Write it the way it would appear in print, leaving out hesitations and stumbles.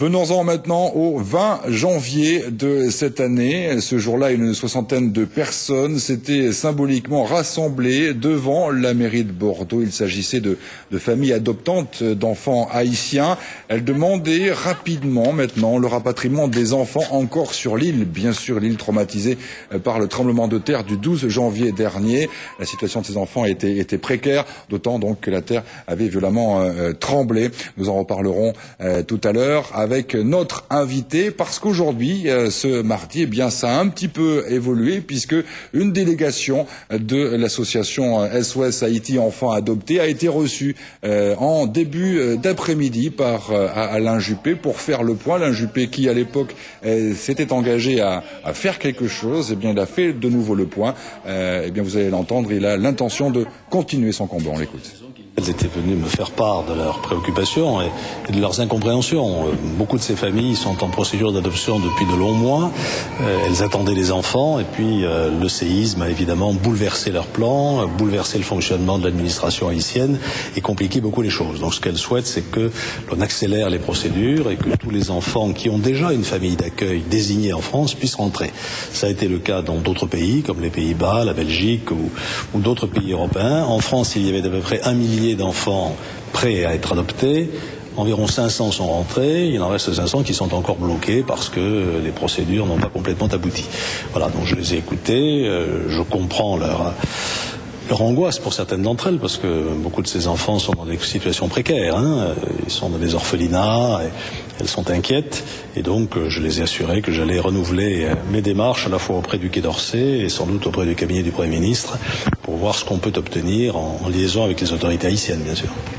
Venons-en maintenant au 20 janvier de cette année. Ce jour-là, une soixantaine de personnes s'étaient symboliquement rassemblées devant la mairie de Bordeaux. Il s'agissait de familles adoptantes d'enfants haïtiens. Elles demandaient rapidement maintenant le rapatriement des enfants encore sur l'île. Bien sûr, l'île traumatisée par le tremblement de terre du 12 janvier dernier. La situation de ces enfants était précaire, d'autant donc que la terre avait violemment tremblé. Nous en reparlerons tout à l'heure avec notre invité, parce qu'aujourd'hui, ce mardi, eh bien, ça a un petit peu évolué, puisque une délégation de l'association SOS Haïti Enfants Adoptés a été reçue en début d'après-midi par Alain Juppé pour faire le point. Alain Juppé qui, à l'époque, s'était engagé à faire quelque chose, eh bien, il a fait de nouveau le point. Eh bien, vous allez l'entendre, il a l'intention de continuer son combat. On l'écoute. Elles étaient venues me faire part de leurs préoccupations et de leurs incompréhensions. Beaucoup de ces familles sont en procédure d'adoption depuis de longs mois. Elles attendaient les enfants et puis le séisme a évidemment bouleversé leurs plans, bouleversé le fonctionnement de l'administration haïtienne et compliqué beaucoup les choses. Donc ce qu'elles souhaitent, c'est que l'on accélère les procédures et que tous les enfants qui ont déjà une famille d'accueil désignée en France puissent rentrer. Ça a été le cas dans d'autres pays comme les Pays-Bas, la Belgique ou d'autres pays européens. En France, il y avait à peu près 1 millier d'enfants prêts à être adoptés. Environ 500 sont rentrés, il en reste 500 qui sont encore bloqués parce que les procédures n'ont pas complètement abouti. Voilà, donc je les ai écoutés, je comprends leur angoisse pour certaines d'entre elles, parce que beaucoup de ces enfants sont dans des situations précaires, ils sont dans des orphelinats, et elles sont inquiètes, et donc je les ai assurés que j'allais renouveler mes démarches à la fois auprès du Quai d'Orsay et sans doute auprès du cabinet du Premier ministre pour voir ce qu'on peut obtenir en liaison avec les autorités haïtiennes, bien sûr.